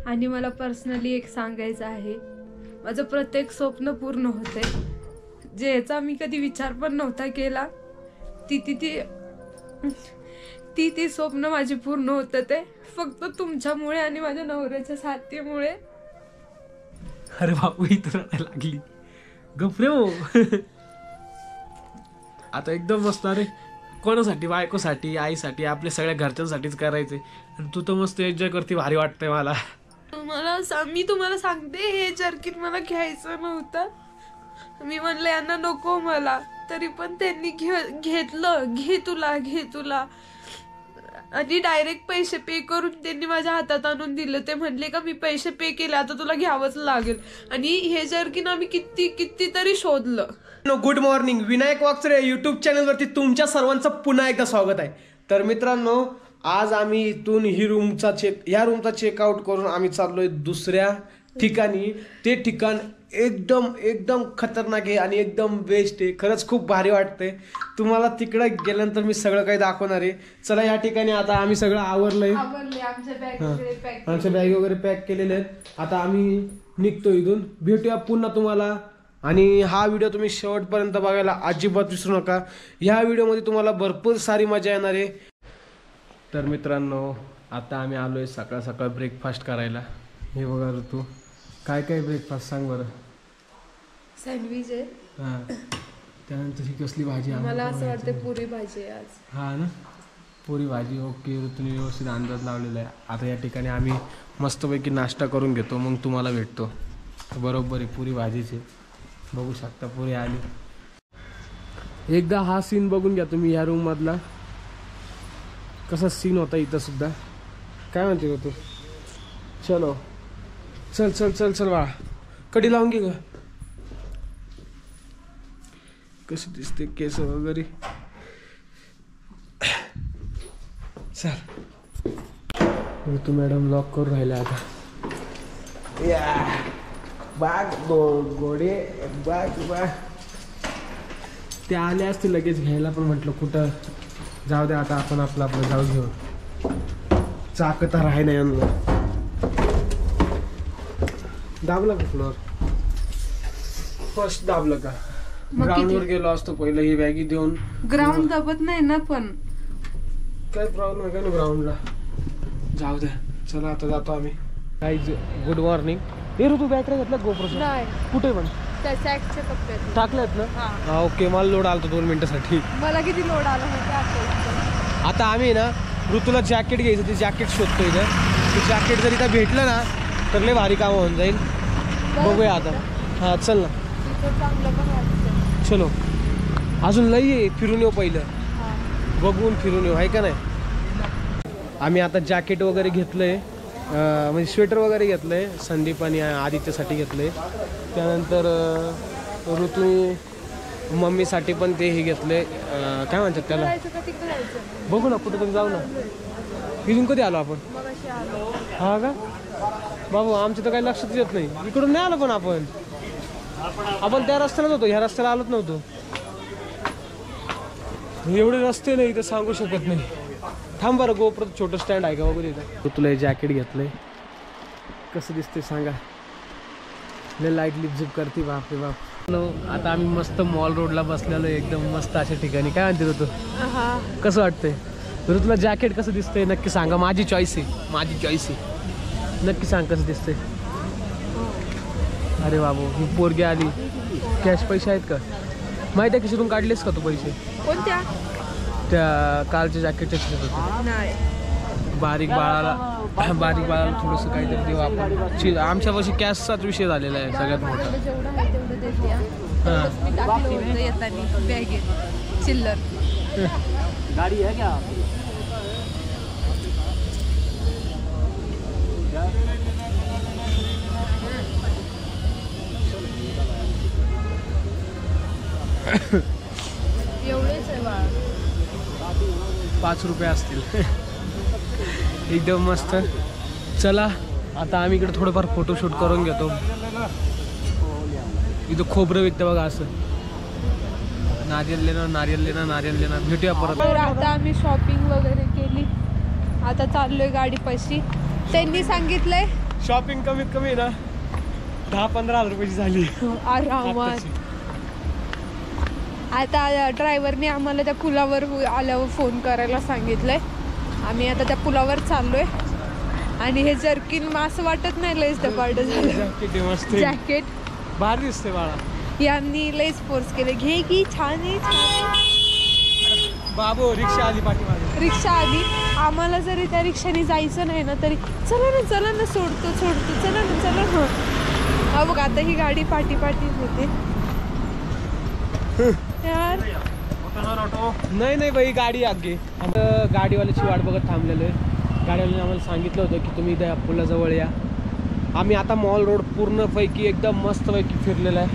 आणि मला पर्सनली एक सांगायचं आहे, माझं प्रत्येक स्वप्न पूर्ण होते, ज्याचा मी कधी विचार पण नव्हता केला, ती स्वप्न माझी पूर्ण होतं ते फक्त तुमच्यामुळे आणि माझ्या नवऱ्याच्या साथीमुळे. अरे बापू इथं लागली गपरे हो. आता एकदम मस्त. अरे कोणासाठी? बायकोसाठी, आईसाठी, आपल्या सगळ्या घरच्यांसाठीच करायचंय आणि तू तर मस्त एन्जॉय करते. भारी वाटतंय मला. मी तुम्हाला सांगते, हे जर्किट मला घ्यायचं नव्हतं. मी म्हणलं यांना नको मला, तरी पण त्यांनी घेतलं. घे तुला आणि डायरेक्ट पैसे पे करून त्यांनी माझ्या हातात आणून दिलं. ते म्हणले का मी पैसे पे केले, आता तुला घ्यावंच लागेल. आणि हे जर्किन आम्ही किती तरी शोधलं. Good morning. Vinayak Wakchare YouTube चॅनलवरती तुमच्या सर्वांचं पुन्हा एकदा स्वागत आहे. तर मित्रांनो, आज आम्ही इथून ह्या रूमचा चेकआउट करून आम्ही चाललोय दुसऱ्या ठिकाणी. ते ठिकाण एकदम खतरनाक आहे आणि एकदम बेस्ट आहे. खरंच खूप भारी वाटतंय. तुम्हाला तिकडे गेल्यानंतर मी सगळं काही दाखवणार आहे. चला, या ठिकाणी आता आम्ही सगळं आवरलंय. आमच्या बॅग वगैरे पॅक केलेले आहेत. आता आम्ही निघतो इथून. भेटूया पुन्हा तुम्हाला. आणि हा व्हिडिओ तुम्ही शेवटपर्यंत बघायला अजिबात विसरू नका. ह्या व्हिडिओमध्ये तुम्हाला भरपूर सारी मजा येणार आहे. तर मित्रांनो, आता आम्ही आलोय सकाळ सकाळ ब्रेकफास्ट करायला. हे बघा ऋतू, काय ब्रेकफास्ट सांग बरं. सँडविच आहे. हां, त्यानंतर ही कसली भाजी? मला असं वाटतं पुरी भाजी आहे आज. हां ना, पुरी भाजी. ओके, ऋतूने व्यवस्थित अंदाज लावलेला आहे. आता या ठिकाणी आम्ही मस्तपैकी नाश्ता करून घेतो, मग तुम्हाला भेटतो. बरोबर आहे, पुरी भाजीची. बघू शकता पुरी आली. एकदा हा सीन बघून घ्या तुम्ही. ह्या रूम मधला कसा सीन होता इथं सुद्धा. काय म्हणते तू? चलो, चल वा. कडी लावून घे ग. कशी दिसते केस वगैरे. चल, ऋतू मॅडम लॉक करून राहिले आता. बाग गोडे बाग. ते आले असते लगेच घ्यायला, पण म्हटलं कुठं जाऊ दे, आता आपण आपलं जाऊ घेऊ. चाक तर राही नाही आणलं. दाबलं का फ्लोअर? फर्स्ट दाबलं का? ग्राउंडवर गेलो असतो पहिलं ही बॅगी देऊन. ग्राउंड दाबत नाही ना, पण काय प्रॉब्लेम आहे का ना ग्राउंडला? जाऊ द्या. चला, आता जातो आम्ही. काय गुड मॉर्निंग. हे ऋतू बॅटरी घेतल्या गोप्रोच्या? नाही. कुठे पण टाकल्यात ना? हा, ओके. मला लोड आला 2 मिनिटासाठी. मला किती लोड आला होता. आता आम्ही ना ऋतूला जॅकेट घ्यायचं, ते जॅकेट शोधतो इथं. ते जॅकेट जर इथं भेटलं ना तर लय भारी काम होऊन जाईल. बघूया आता. हा, चल ना. चलो, अजून लई आहे. फिरून येऊ पहिलं, बघून फिरून येऊ, आहे का नाही? आम्ही आता जॅकेट वगैरे घेतलंय, म्हणजे स्वेटर वगैरे घेतलंय. संदीप आणि आदित्यसाठी घेतलंय. त्यानंतर ऋतू मम्मीसाठी पण ते हे घेतलंय. काय म्हणतात त्याला? बघू ना, कुठं तरी जाऊ ना. इथून कधी आलो आपण? हा का बाबू, आमच्या तर काही लक्षात येत नाही. इकडून नाही आलो, पण आपण त्या रस्त्यालाच होतो. ह्या रस्त्याला आलोच नव्हतो. एवढे रस्ते नाही तर सांगू शकत नाही. थांब बरं, गोप्रो छोटं स्टँड आहे का बघू तिथं. तुला हे जॅकेट घेतलंय, कसं दिसते सांगा. लय लाईट लिपझिप करते. बापरे बाप. आता आम्ही मस्त मॉल रोडला बसलेलो, एकदम मस्त अशा ठिकाणी. काय म्हणते ऋतू, कसं वाटतंय? ऋतूला जॅकेट कसं दिसतंय नक्की सांगा. माझी चॉईस आहे. नक्की सांग कसं दिसतंय. अरे बाबू, ही पोरगी आली. कॅश पैसे आहेत का? माहिती आहे खिशातून काढलेस का तू पैसे? कोणत्या? त्या कालच्या जॅकेटच्या खिशात होते. बारीक बाळाला थोडंसं काहीतरी देऊ आपण. आमच्यापाशी कॅशचाच विषय झालेला आहे सगळ्यात मोठा. चिल्लर गाडी आहे क्या? एवढेच आहे बाळा. 5 रुपये असतील. एकदम मस्त. चला, आता आम्ही इकडे थोडंफार फोटोशूट करून घेतो. इथं खोबरं विकतं बघा असं. नारियल लेना. भेटूया परत. आता आम्ही शॉपिंग वगैरे केली. आता चाललोय गाडी पाशी. त्यांनी सांगितलंय शॉपिंग कमीत कमी ना 10-15 हजार रुपयाची झाली आरामात. आत्ताची. आता ड्रायव्हरने आम्हाला त्या पुलावर आल्यावर फोन करायला सांगितलंय. आम्ही आता त्या पुलावर चाललोय. आणि हे जर्किन असं वाटत नाही लयच डबाड झालं. जॅकेट आहे मस्त आहे. जॅकेट भारी दिसते बाळा. यांनी लयच फोर्स केले, घे की छान आहे छान आहे. बाबू रिक्षा आली पाठीमागे. रिक्षा आली. आम्हाला जरी त्या रिक्षाने जायचं नाही ना तरी चला ना सोडतो चला ना. हा बघ आता ही गाडी पाठी होते यार. नाही बाई गाडी आगे. आम्ही गाडीवाल्याची वाट बघत थांबलेलो आहे. गाडीवाल्याने आम्हाला सांगितलं होतं की तुम्ही त्या पुलाजवळ या. आम्ही आता मॉल रोड पूर्णपैकी एकदम मस्तपैकी फिरलेला आहे.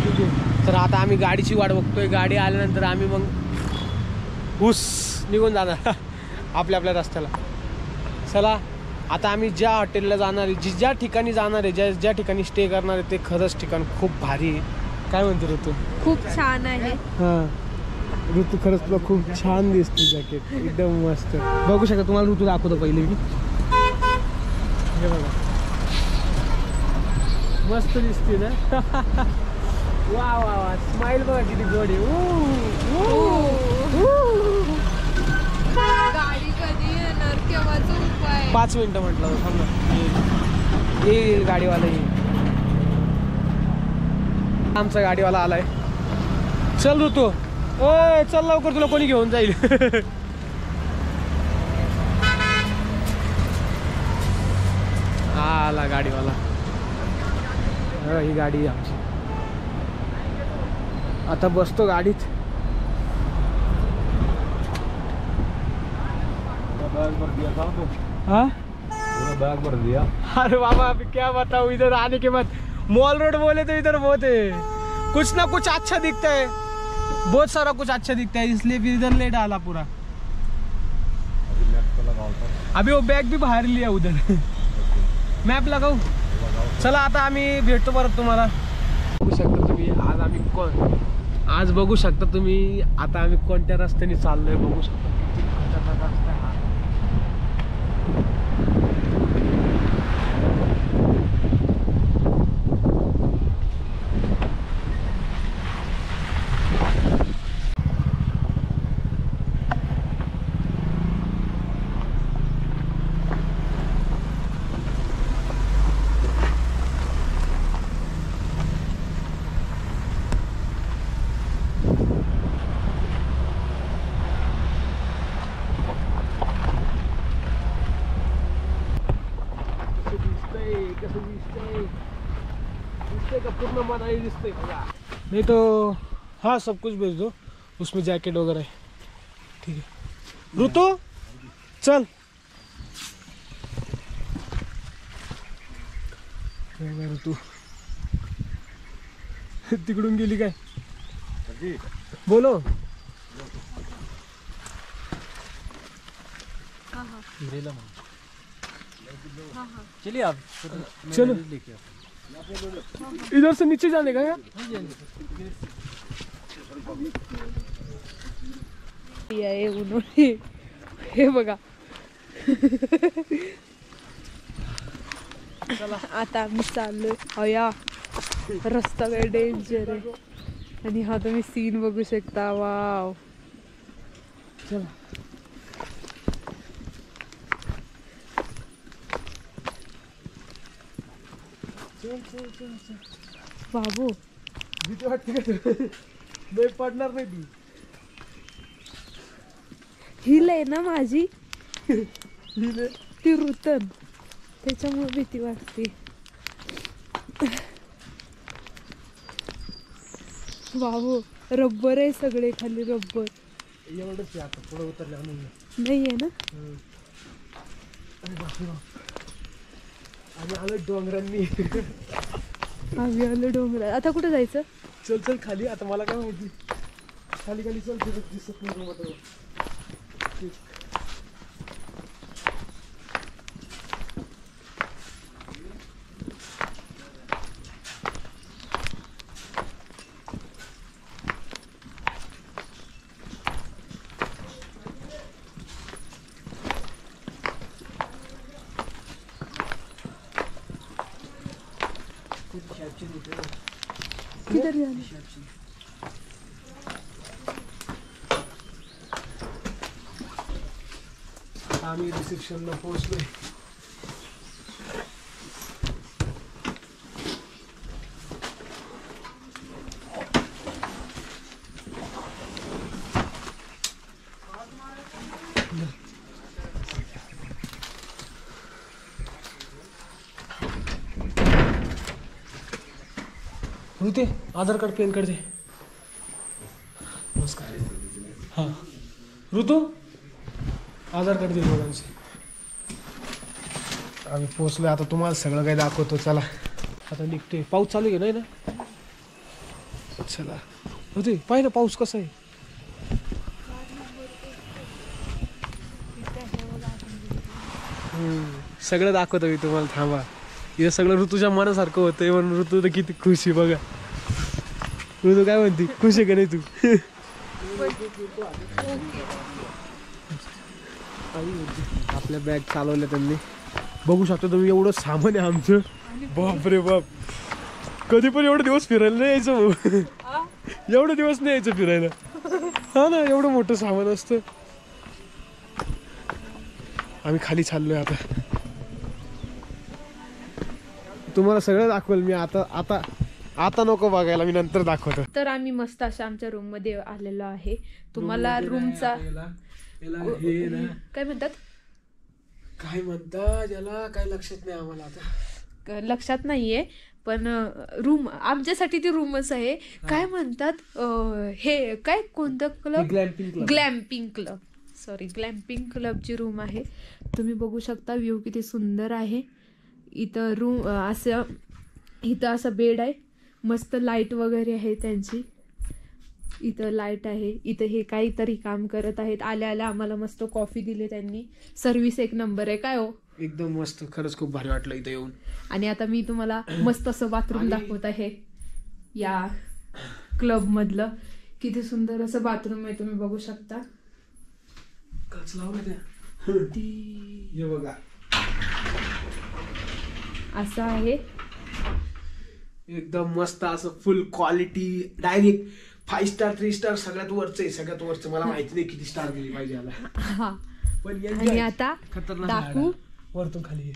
ठीक आहे. तर आता आम्ही गाडीची वाट बघतोय. गाडी आल्यानंतर आम्ही मग निघून जाणार आपल्या रस्त्याला. चला आता आम्ही ज्या हॉटेलला जाणार आहे, ज्या ठिकाणी जाणार आहे, ज्या ठिकाणी स्टे करणार आहे ते खरंच ठिकाण खूप भारी आहे. काय म्हणते ऋतू? खूप छान आहे. हां ऋतू खरंच तुला खूप छान दिसते जॅकेट. एकदम मस्त. बघू शकता तुम्हाला ऋतू दाखवतो पहिले मी. हे बघा मस्त दिसते ना. वा स्माइल बघा किती गोड आहे. गाडी कधी येणार केव्हाचा उपाय? 5 मिनिटं म्हटलं थांब. येईल गाडीवाला येईल. आमचा गाडीवाला आलाय. चल ऋतू चल लवकर तुला कोणी घेऊन जाईल. आला गाडीवाला. ही गाडी आहे आमची. आता बसतो गाडीत. हाँ बैग भर दिया। अरे बाबा अभी क्या बताऊँ, इधर आने के बाद मॉल रोड बोले तो इधर बहुत है, कुछ ना कुछ अच्छा दिखता है, बहुत सारा कुछ अच्छा दिखता है, इसलिए फिर इधर ले डाला पूरा. अभी वो बैग भी बाहेर लिया उधर. मॅप लगाऊ. चला आता आम्ही भेटतो परत तुम्हाला. बघू शकता तुम्ही आज बघू शकता तुम्ही आता आम्ही कोणत्या रस्त्याने चाललोय. बघू शकता किती खतरनाक रस्ता आहे हा. पूर्ण मनाली दिसते नहीं तो हाँ सब कुछ भेज दो, उसमें जैकेट वगैरह है. ठीक है ऋतु चल. ऋतु तिकडून गेली काय बोलो. चलिए आप चलो इधर से नीचे जाने का यार. हे बघा आता आम्ही चाललोय. अया रस्ता काय डेंजर आहे. आणि हा तुम्ही सीन बघू शकता. वाव चला. बाबू भीती वाटते का? नाही पडणार नाही ती. हिल आहे ना माझी ती ऋतन, त्याच्यामुळे भीती वाटते. बाबू रब्बर आहे सगळे खाली रब्बर. एवढंच आता पुढे उतरल्या नाहीये ना. आम्ही आलो डोंगरांनी. आम्ही आलो डोंगरात. आता कुठे जायचं? चल चल खाली. आता मला काय माहिती. खाली खाली चल. दिसत नाही. किधर जाना? आम्ही रिसेप्शनला पोहोचलोय. ऋते आधार कार्ड पॅन कार्ड दे. नमस्कार. हां ऋतू आधार कार्ड दे दोघांचे. आम्ही पोचलो आता. तुम्हाला सगळं काही दाखवतो. चला आता निघते. पाऊस चालू आहे नाही ना? चला ऋते पाहिजे ना पाऊस कसा आहे. सगळं दाखवतो मी तुम्हाला. थांबा. हे सगळं ऋतूच्या मनासारखं होतंय म्हणून ऋतू तर किती खुश आहे बघा. ऋतू काय म्हणते? खुश आहे का नाही तू? आपल्या बॅग चालवल्या त्यांनी. बघू शकता तुम्ही एवढं सामान आहे आमचं. बाप रे बाप. कधी पण एवढे दिवस फिरायला नाही यायचं भाऊ. एवढे दिवस नाही यायचं फिरायला. हा ना एवढं मोठं सामान असतं. आम्ही खाली चाललोय आता. तुम्हाला सगळं दाखवेल मी. आता नको बघायला. मी नंतर दाखवतो. तर आम्ही मस्त अशा आमच्या रूम मध्ये आलेलो आहे. तुम्हाला रूमचा काय म्हणतात? काय म्हणतात याला काय लक्षात नाही आम्हाला आता. लक्षात नाहीये पण रूम आमच्यासाठी ती रूमच आहे. काय म्हणतात हे काय कोणतं क्लब? ग्लॅम्पिंग क्लब. सॉरी ग्लॅम्पिंग क्लबची रूम आहे. तुम्ही बघू शकता व्ह्यू किती सुंदर आहे. इथं रूम इथं असं बेड आहे. मस्त लाईट वगैरे आहे त्यांची. इथं लाईट आहे. इथं हे काहीतरी काम करत आहेत. आल्या आल्या आम्हाला मस्त कॉफी दिली त्यांनी. सर्व्हिस एक नंबर आहे. काय हो एकदम मस्त. खरंच खूप भारी वाटलं इथं येऊन. आणि आता मी तुम्हाला मस्त असं बाथरूम दाखवत आहे या क्लब मधलं. किती सुंदर असं बाथरूम आहे. तुम्ही बघू शकता. काच लावलं त्या. हे बघा असं आहे. एकदम मस्त असं फुल क्वालिटी. डायरेक्ट 5 स्टार 3 स्टार सगळ्यात वरचं आहे. सगळ्यात वरचं. मला माहिती नाही किती स्टार दिली पाहिजे याला. हा पण आणि आता खतरनाक दाखवू वरतून खाली.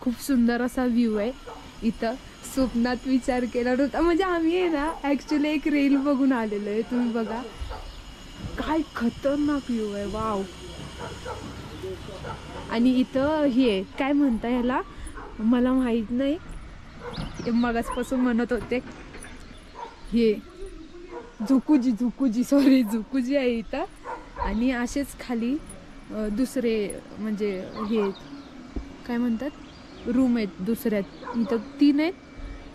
खूप सुंदर असा व्ह्यू आहे इथं. स्वप्नात विचार केला नव्हता. म्हणजे आम्ही आहे ना ऍक्च्युली एक रील बघून आलेलो आहे. तुम्ही बघा काय खतरनाक व्ह्यू आहे. वाव. आणि इथं हे काय म्हणता याला मला माहित नाही. मगाचपासून म्हणत होते हे झुकुजी आहे इथं. आणि असेच खाली दुसरे म्हणजे हे काय म्हणतात रूम आहेत दुसऱ्यात. इथं 3 आहेत.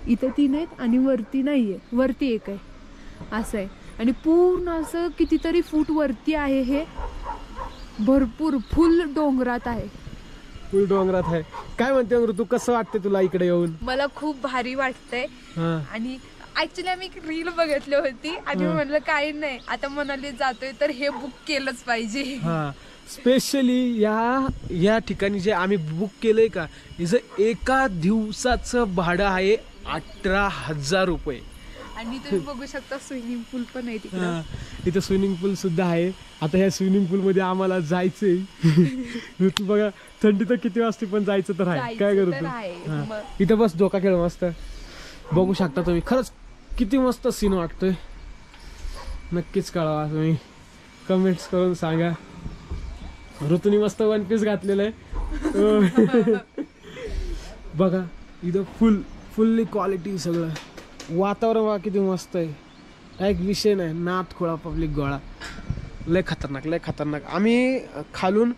इथं 3 आहेत आणि वरती नाही आहे. वरती एक आहे असं आहे. आणि पूर्ण असं कितीतरी फूट वरती आहे. हे भरपूर फुल डोंगरात आहे. फुल डोंगरात आहे. काय म्हणते ऋतू कसं वाटते तुला इकडे येऊन? मला खूप भारी वाटतंय. आणि ऍक्च्युली आम्ही एक रील बघितली होती आणि म्हणलं काही नाही आता मनाली जातोय तर हे बुक केलंच पाहिजे. स्पेशली या ठिकाणी जे आम्ही बुक केलंय का हिचं एका दिवसाचं भाडं आहे 18,000 रुपये. आणि तुम्ही बघू शकता स्विमिंग पूल पण आहे तिकडं. इथं स्विमिंग पूल सुद्धा आहे. आता ह्या स्विमिंग पूल मध्ये आम्हाला जायचंय. तू बघा थंडी तर किती वाजते पण जायचं तर आहे. काय करू तू? इथं बस डोका खेळ मस्त. बघू शकता तुम्ही. खरंच किती मस्त सीन वाटतोय. नक्कीच कळवा तुम्ही. कमेंट्स करून सांगा. ऋतूनी मस्त 1 पीस घातलेलं आहे. बघा इथं फुल्ली क्वालिटी सगळं. वातावरण बघा किती मस्त आहे. काय एक विषय नाही. नाथखोळा पब्लिक गोळा. लय खतरनाक. आम्ही खालून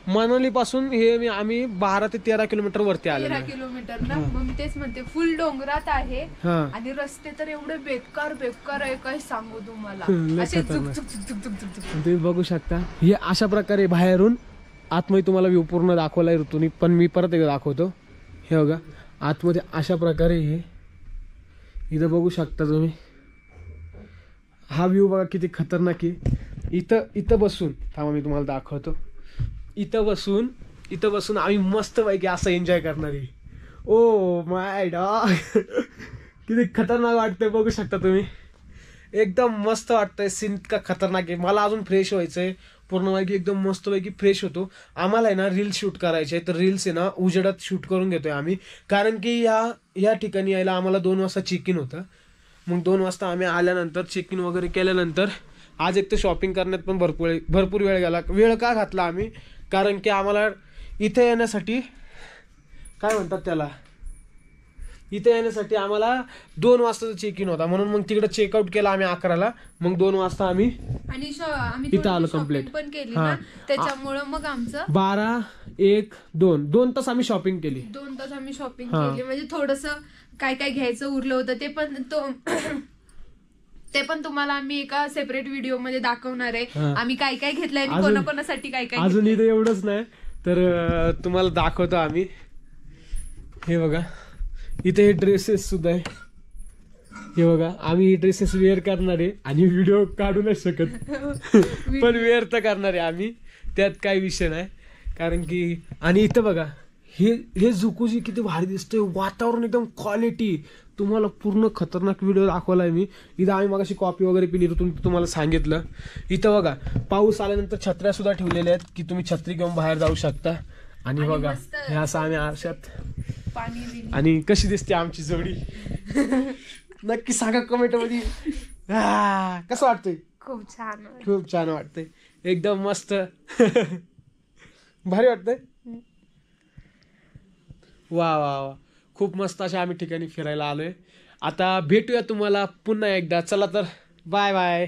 मनाली पासून आम्ही 12 ते 13 किलोमीटर वरती आले. 13 किलोमीटर ना. मग मी तेच म्हणते फुल डोंगरात आहे. आणि रस्ते तर एवढे बेकार आहे काय सांगू तुम्हाला. असे तुम्ही बघू शकता. हे अशा प्रकारे बाहेरून आतमध्ये तुम्हाला व्ह्यू पूर्ण दाखवलाय ऋतूनी. पण मी परत एकदा दाखवतो. हे बघा आतमध्ये अशा प्रकारे हे इथं बघू शकता तुम्ही. हा व्ह्यू बघा किती खतरनाक आहे. इथं बसून थांबा मी तुम्हाला दाखवतो. इथं बसून आम्ही मस्त पैकी असं एन्जॉय करणार आहे. ओ माय डॉग किती खतरनाक वाटतंय बघू शकता तुम्ही. एकदम मस्त वाटतंय. सीन इतका खतरनाक आहे. मला अजून फ्रेश व्हायचंय पूर्णपैकी. एकदम मस्तपैकी फ्रेश होतो. आम्हाला आहे ना रील्स शूट करायचे आहे. तर रील्स आहे ना उजेडात शूट करून घेतोय आम्ही. कारण की या ठिकाणी यायला आम्हाला 2 वाजता चेक इन होतं. मग 2 वाजता आम्ही आल्यानंतर चेक इन वगैरे केल्यानंतर आज एक तर शॉपिंग करण्यात पण भरपूर वेळ गेला. वेळ का घातला आम्ही, कारण की आम्हाला इथे येण्यासाठी काय म्हणतात त्याला, इथे येण्यासाठी आम्हाला 2 वाजताचा चेक इन होता. म्हणून मग तिकडे चेकआउट केला आम्ही 11ला. मग 2 वाजता आम्ही आम्ही इथं आलो कंप्लीट. पण केली ना, त्याच्यामुळे मग आमचं 12, 1, 2 तास आम्ही शॉपिंग केली. 2 तास आम्ही शॉपिंग केली. म्हणजे थोडस काय काय घ्यायचं उरलं होतं ते पण तुम्हाला आम्ही एका सेपरेट व्हिडिओ मध्ये दाखवणार आहे. आम्ही काय काय घेतलंय आणि कोणाकोणासाठी काय काय. अजून इथे एवढंच नाही तर तुम्हाला दाखवतो आम्ही. हे बघा इथे हे ड्रेसेस सुद्धा आहे. हे बघा आम्ही हे ड्रेसेस वेअर करणार आहे आणि व्हिडिओ काढू नाही शकत पण वेअर तर करणार आहे आम्ही. त्यात काही विषय नाही. कारण की आणि इथं बघा हे झुकुजी किती भारी दिसतंय. वातावरण एकदम क्वालिटी. तुम्हाला पूर्ण खतरनाक व्हिडिओ दाखवलाय मी. इथं आम्ही मगाशी कॉफी वगैरे पिली तुम्हाला सांगितलं. इथं बघा पाऊस आल्यानंतर छत्र्या सुद्धा ठेवलेल्या आहेत की तुम्ही छत्री घेऊन बाहेर जाऊ शकता. आणि बघा हे असं आम्ही आरशात आणि कशी दिसते आमची जोडी नक्की सांगा कमेंट मध्ये. कसं वाटतंय? खूप छान वाटतंय. एकदम मस्त भारी वाटतंय. वा वा वा खूप मस्त अशा आम्ही ठिकाणी फिरायला आलोय. आता भेटूया तुम्हाला पुन्हा एकदा. चला तर बाय बाय.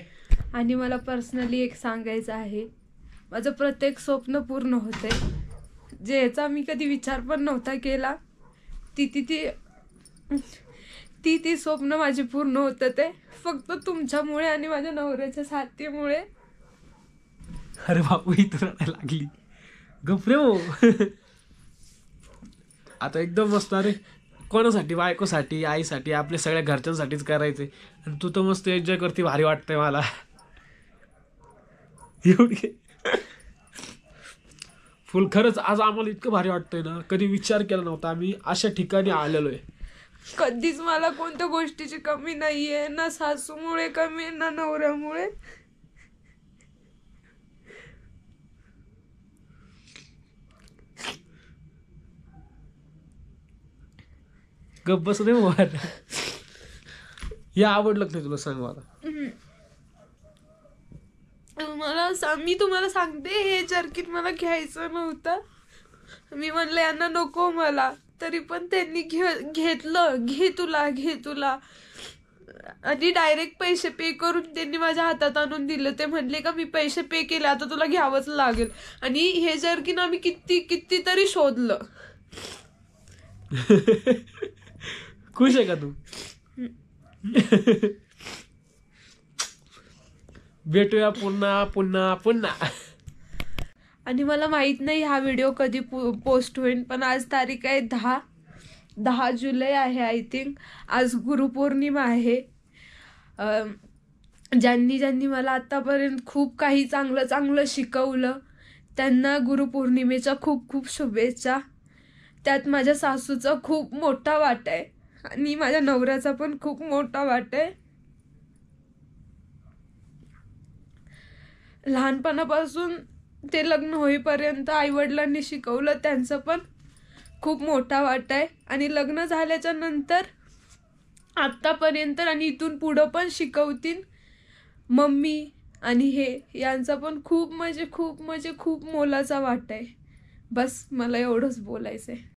आणि मला पर्सनली एक सांगायचं आहे, माझं प्रत्येक स्वप्न पूर्ण होतंय. ज्याचा मी कधी विचार पण नव्हता केला ती स्वप्न माझी पूर्ण होतं. ते फक्त तुमच्यामुळे आणि माझ्या नवऱ्याच्या साथीमुळे. अरे बापू इथं रडायला लागली. गप्रे हो आता एकदम मस्त. अरे कोणासाठी? बायकोसाठी, आईसाठी, आपल्या सगळ्या घरच्यांसाठीच करायचंय. आणि तू तर मस्त एन्जॉय करते. भारी वाटतंय मला एवढी फुल. खरंच आज आम्हाला इतकं भारी वाटतंय ना, कधी विचार केला नव्हता आम्ही अशा ठिकाणी आलेलो आहे. कधीच मला कोणत्या गोष्टीची कमी नाहीये. ना सासूमुळे कमी ना नवऱ्यामुळे. गप्प बस रे बाबा. हे आवडलं नाही तुला? सांग मला. मी तुम्हाला सांगते, हे जर्किट मला घ्यायचं नव्हतं. मी म्हणलं यांना नको मला, तरी पण त्यांनी घेतलं. घे तुला आणि डायरेक्ट पैसे पे करून त्यांनी माझ्या हातात आणून दिलं. ते म्हणले का मी पैसे पे केले, आता तुला घ्यावंच लागेल. आणि हे जर्किन आम्ही किती तरी शोधलं. खुश आहे का तू? भेटूया पुन्हा. आणि मला माहित नाही हा व्हिडिओ कधी पोस्ट होईल, पण आज तारीख आहे 10 जुलै आहे आय थिंक. आज गुरुपौर्णिमा आहे. ज्यांनी मला आतापर्यंत खूप काही चांगलं शिकवलं त्यांना गुरुपौर्णिमेच्या खूप शुभेच्छा. त्यात माझ्या सासूचा खूप मोठा वाटा आहे आणि माझ्या नवऱ्याचा पण खूप मोठा वाटा आहे. लहानपणापासून ते लग्न होईपर्यंत आईवडिलांनी शिकवलं, त्यांचं पण खूप मोठा वाटा आहे. आणि लग्न झाल्याच्या नंतर आत्तापर्यंत आणि इथून पुढं पण शिकवतील मम्मी आणि हे यांचा पण खूप मोलाचा वाटा आहे. बस मला एवढंच बोलायचंय.